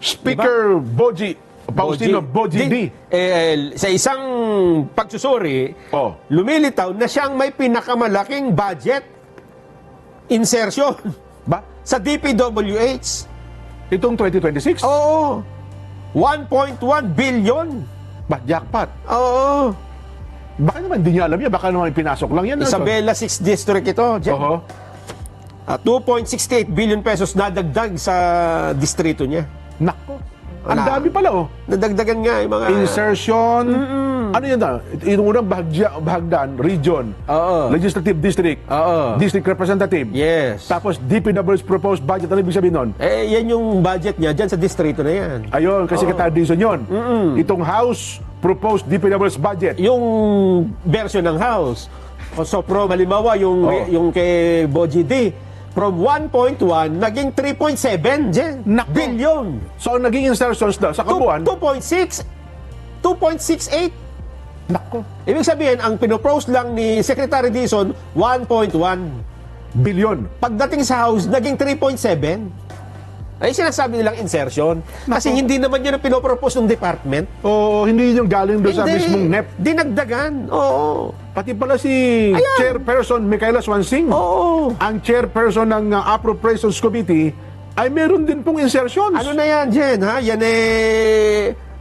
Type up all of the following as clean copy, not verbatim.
Speaker Boji, Faustino Boji D. Sa isang pagsusuri, lumilitaw na siyang may pinakamalaking budget insertion Ba? sa DPWH. Itong 2026? Oo. 1.1 billion. Ba, jackpot. Oo. Baka naman hindi niya alam yan. Baka naman pinasok lang yan. Isabela 6 District ito. Oo. 2.68 billion pesos nadagdag sa distrito niya. Nako. Ang Wala. dami pala, oh. Nadagdagan nga yung mga... Insertion. Ano yun na? Yung unang bahagdan, region. Oo. Legislative district. Oo. District representative. Yes. Tapos DPW's proposed budget. Ano ibig sabihin nun? Yan yung budget niya dyan sa distrito na yan. Ayun, kasi katadison yun. Itong House proposed DPW's budget. Yung version ng House. So, halimbawa, yung kay Boji D, from 1.1, naging 3.7 Nako. billion. So, ang naging insertions daw sa kabuuan, 2.6, 2.68. nako, Ibig sabihin, ang pinopose lang ni Secretary Dizon, 1.1. billion. Pagdating sa House, naging 3.7. Ay, sinasabi nilang insertion. Kasi hindi naman yun ang pinopropose ng department. O hindi yung galing doon sa Hindi. mismong NEP. Dinagdagan. Oo. Pati pala si Ayan. Chairperson Micaela Swansing. Oo. Ang chairperson ng Appropriations Committee ay meron din pong insertions. Ano na yan, Jen, ha? Yan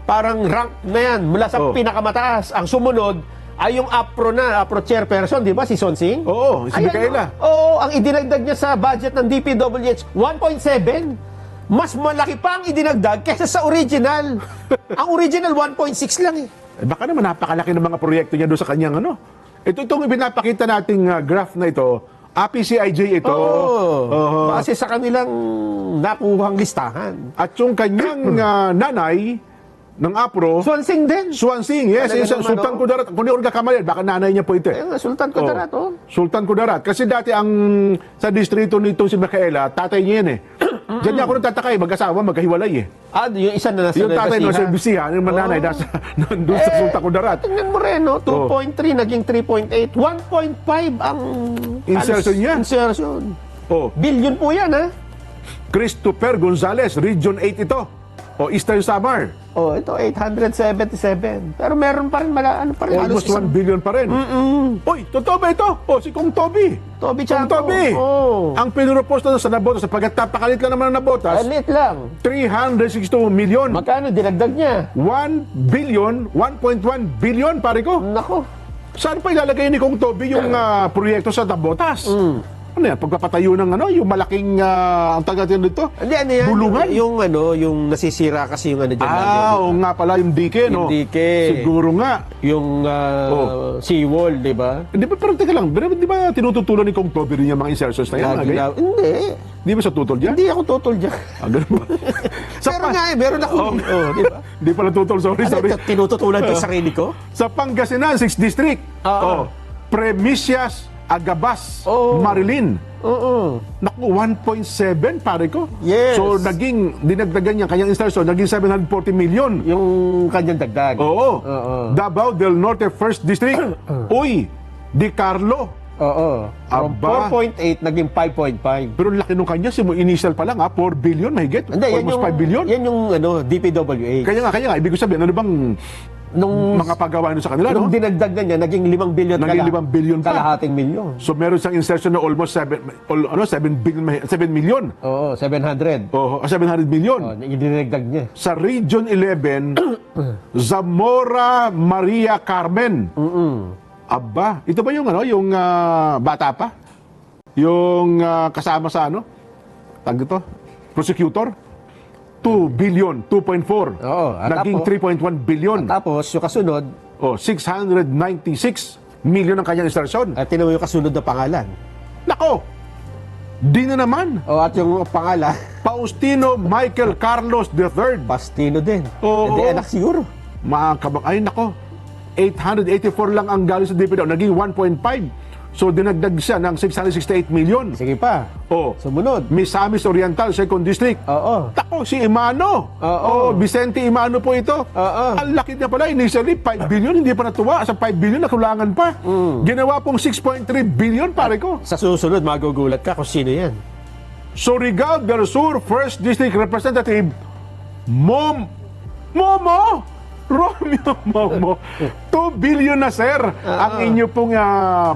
parang rank na yan. Mula sa pinakamataas. Ang sumunod ay yung APRO chairperson, di ba? Si Sonsing. Oo, si Ayan, Micaela. Oo, ang idinagdag niya sa budget ng DPWH, 1.7. Mas malaki pa ang idinagdag kaysa sa original. Ang original, 1.6 lang eh. Baka naman napakalaki ng mga proyekto niya doon sa kanyang ano. Itong pinapakita nating graph na ito, APCIJ ito. Oo. Base sa kanilang nakuhang listahan. At yung kanyang nanay ng APRO, Swansing din. Swansing, yes, Talaga yes, naman, Sultan Kudarat. Kung di ko nagkakamali, baka nanay niya po ito. Ayun nga, Sultan Kudarat, oh. Sultan Kudarat. Kasi dati ang sa distrito nito si Micaela, tatay niya yan eh. Diyan niya ako nagtataka eh, mag-asawa, magkahiwalay eh. Yung isa na nasa Yung tatay Nueva nasa Ecija. Bisiha, yung mananay nasa nandun sa Sultan Kudarat. Tingnan mo rin, no? 2.3 naging 3.8. 1.5 ang Insertion niya. Insertion. Oh, Billion po yan, ha? Christopher Gonzales, Region 8 ito. O Eastern Samar. Oh, ito 877. Pero meron pa rin ano pa rin Almost 1 billion pa rin. Uy, totoo ba ito? O, si Kong Toby. Toby Kong Chanco. Toby. Oh. Ang pinropose na sa nabotas, sapagkat napakalit lang naman ang nabotas, Alit lang. 362 million. Magkano dinagdag niya? 1 billion, 1.1 billion, pare ko. Nako. Saan pa ilalagay ni Kong Toby yung proyekto sa nabotas? Ano yan? Pagpapatayo ng yung malaking, ang taga dito? Hindi, ano yan? Bulungan? Yung nasisira kasi yung ano dyan. Oo nga pala, yung dike, no? Yung dike. Siguro nga. Yung seawall, di ba? Hindi ba, pero teka lang, di ba tinututulan ni Kong Toby rin yung mga insertions na yan? Lagi na- Hindi. Di ba sa tutol dyan? Hindi ako tutol dyan. Ganun ba? Pero nga meron ako. Di ba? Di pala tutol, sorry. Tinututulan ko yung sarili ko? Sa Pangasinan, 6th District. Oo. Premisias, Agabas, Oo. Marilyn. Oo. Naku, 1.7 pare ko. Yes. So dinagdagan niya kanyang insertion, naging 740 million. Yung kanyang dagdag. Oo. Oo. Davao del Norte 1st District. Uy, Di Carlo. Oo. From Aba. 4.8 naging 5.5. Pero laki nung kanya, initial pa lang 4 billion, mahigit. Hindi, yan Almost yung, 5 billion. Yan yung DPWH. Kaya nga, ibig ko sabihin, ano bang Nung mga paggawa nyo sa kanila, no? dinagdag na niya, naging 5 billion Naging 5 billion pa. Kalahating milyon. So meron siyang insertion na almost 7 million. Oo, 700. Oh, 700 million. Oh, dinagdag niya. Sa Region 11, Zamora Maria Carmen. Aba, ito ba yung yung bata pa? Yung kasama sa tag ito? Prosecutor? 2 billion, 2.4. Oo, at Naging tapos- 3.1 billion. Tapos, yung kasunod, 696 million ang kanyang insertion. at tinawag yung kasunod na pangalan. Nako! Di na naman. At yung pangalan, Faustino Michael Carlos III. Pastino din. Oo. Hindi, anak siguro. Ay nako, 884 lang ang galing sa DPW, naging 1.5. So dinagdag siya ng 668 million. Sige pa. Oh, Sumunod. Misamis Oriental, 2nd District. Oo. Tako, si Imano. Oo. Vicente Imano po ito. Oo. Ang laki niya pala, initially 5 billion, hindi pa natuwa. Sa 5 billion, nakulangan pa. Ginawa pong 6.3 billion, pare ko. Sa susunod, magugulat ka kung sino yan. Surigao del Sur, 1st District Representative, Momo! Romeo Momo. 2 billion na, sir. Ang inyo pong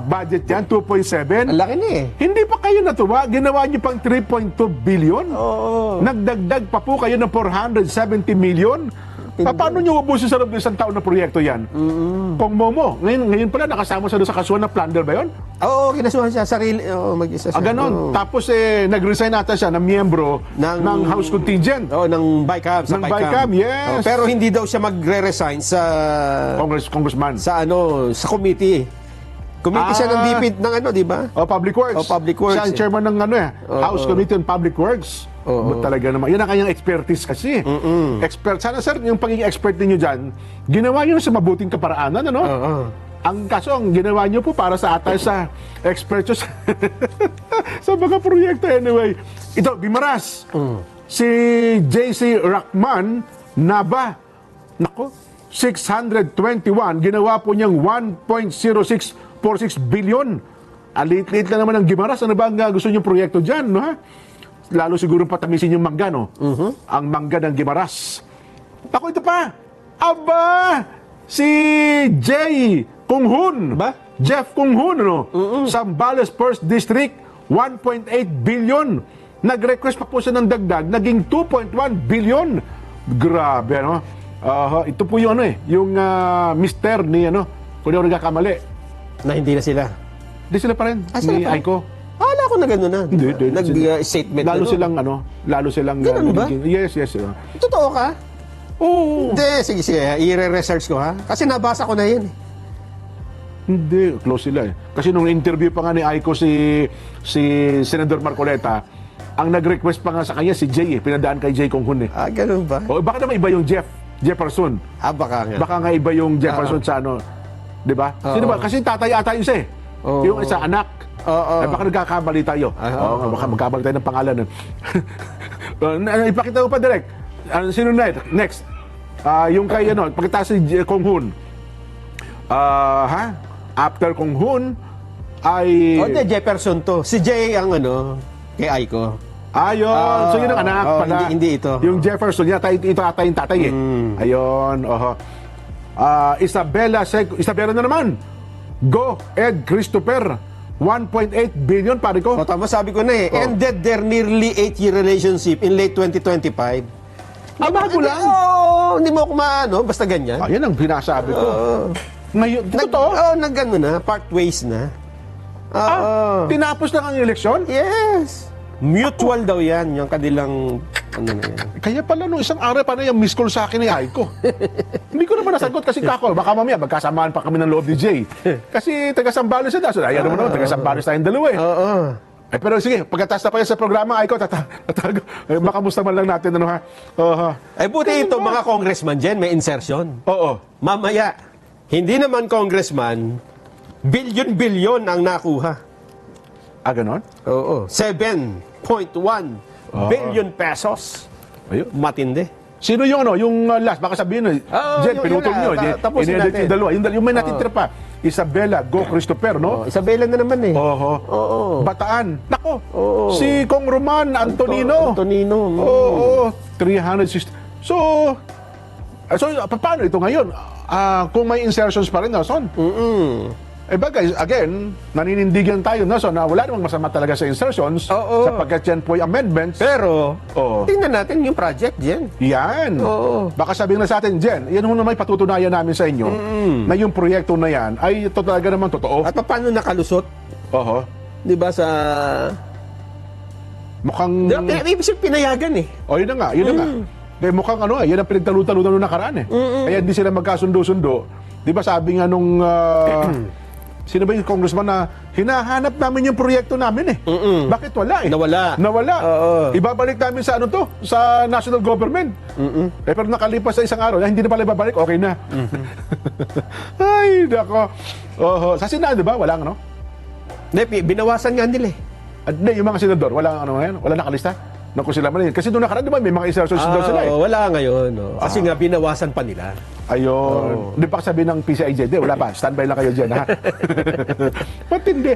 budget yan, 2.7. Ang laki na eh. Hindi pa kayo natuwa. Ginawa niyo pang 3.2 billion. Oo. Nagdagdag pa po kayo ng 470 million. Paano nyo ubusin sa loob ng isang taon na proyekto yan? Kung Momo, ngayon pala nakasama sa doon sa kasuhan ng plunder ba yun? Oo, kinasuhan siya. Sarili. Oo, mag-isa siya. Ganon. Oo. Tapos nag-resign nata siya na miyembro ng House Contingent. Oo, ng BICAM. Sa Ng BICAM, yes. Oo, pero hindi daw siya magre-resign sa Congressman. sa committee. Committee siya ng DP ng di ba? Public Works. Public Works. Siya ang chairman ng House Committee on Public Works. Talaga naman. Yan ang kanyang expertise kasi. Expert. Sana, sir, yung pagiging expert ninyo dyan, ginawa nyo sa mabuting kaparaanan, ano? Ang kaso, ang ginawa nyo po para sa atay sa expert sa, sa mga proyekto. Anyway, ito, Bimaras. Si JC Rahman Naba, nako, 621, ginawa po niyang 1.0646 billion. Alit-lit lang naman ang Gimaras. Ano ba ang gusto niyong proyekto dyan, no, ha? Lalo siguro patamisin yung mangga, no? Ang mangga ng Gimaras. Ako, ito pa. Aba! Si Jay Kunghun. Ba? Jeff Kunghun, ano? Zambales First District, 1.8 billion. Nag-request pa po siya ng dagdag, naging 2.1 billion. Grabe, ano? Ito po yung yung mister ni, kung di ako nagkakamali. Na hindi na sila. Hindi sila pa rin, ni sila pa rin? Aiko. Akala ko na gano'n na. Hindi. Nag-statement Lalo na, silang, lalo silang... Ganun ba? Yes. Totoo ka? Oo. Hindi, sige, i-research ko ha. Kasi nabasa ko na yun. Hindi, close sila eh. Kasi nung interview pa nga ni Aiko si Senador Marcoleta, ang nag-request pa nga sa kanya si Jay pinadaan kay Jay Kunghun eh. Ganun ba? O baka naman iba yung Jefferson. Baka nga. Baka nga iba yung Jefferson sa di ba? Sino ba? Kasi tatay ata yung isa eh. Yung isa anak. Baka nagkakamali tayo. Baka magkamali tayo ng pangalan. Ipakita ko pa direct. Sino next? Yung kay pagkatapos si Kunghun. After Kunghun ay... Hindi, Jefferson to. Si Jay ang kay Aiko. Ayun. So yun ang anak pala. Hindi ito. Yung Jefferson, ito ata yung tatay eh. Ayun. Isabela na naman. Go, Ed Christopher. 1.8 billion, pare ko. Tama, sabi ko na ended their nearly 8-year relationship in late 2025. Bago lang. Hindi mo ako basta ganyan. Yan ang binasabi ko. Ngayon, totoo? Nag-ano na, part ways na. Tinapos lang ang eleksyon? Yes. Mutual daw yan, yung kanilang, na yan. Kaya pala nung isang araw, paano yung miss call sa akin ni Aiko? Hindi ko naman nasagot kasi kako, baka mamaya magkasamaan pa kami ng loob ni Jay. Kasi taga-Sambales sila. So, ayan naman taga-Sambales tayong dalawa eh. Pero sige, pagkatapos na pa yan sa programa, Aiko, makamusta man lang natin, ha? Buti ito, mga congressman dyan, may insertion. Oo. Mamaya, hindi naman congressman, bilyon-bilyon ang nakuha. Ganon? Oo. 7.1 billion pesos. Ayun. Matindi. Sino yung yung last? Baka sabihin Jen, pinutol nyo. Tapusin Inedit natin. yung dalawa. Yung may natitira pa. Isabela, Go Christopher, no? Isabela na naman eh. Oo. Bataan. Nako. Si Kong Roman Antonino. Antonino. Oo. 360. So, paano ito ngayon? Kung may insertions pa rin, Son? Bagay, again, naninindigan tayo, Son, na wala namang masama talaga sa insertions sapagkat yan po yung amendments. Pero, tingnan natin yung project, Jen. Yan. Baka sabihin na sa atin, Jen, yan yung naman patutunayan namin sa inyo na yung proyekto na yan ay talaga naman totoo. At paano nakalusot? Di ba sa... Mukhang... Ibig sabihin pinayagan eh. Yun na nga. Kaya mukhang yan ang pinagtalutan nung nakaraan eh. Kaya hindi sila magkasundo-sundo. Di ba sabi nga nung... sino ba yung congressman na hinahanap namin yung proyekto namin eh? Bakit wala eh? Nawala. Ibabalik namin sa sa national government. Pero nakalipas sa isang araw, hindi na pala ibabalik, okay na. Ay, nako. Sa Senado ba? Walang Hindi, binawasan nga nila eh. Hindi, yung mga senador, wala nakalista? Naku sila man kasi doon nakaraan, di ba, may mga insertions daw sila eh. Wala ngayon. Kasi nga binawasan pa nila. Ayun. Hindi pa sabihin ng PCIJ, wala pa. Standby lang kayo dyan, ha? Ba't hindi?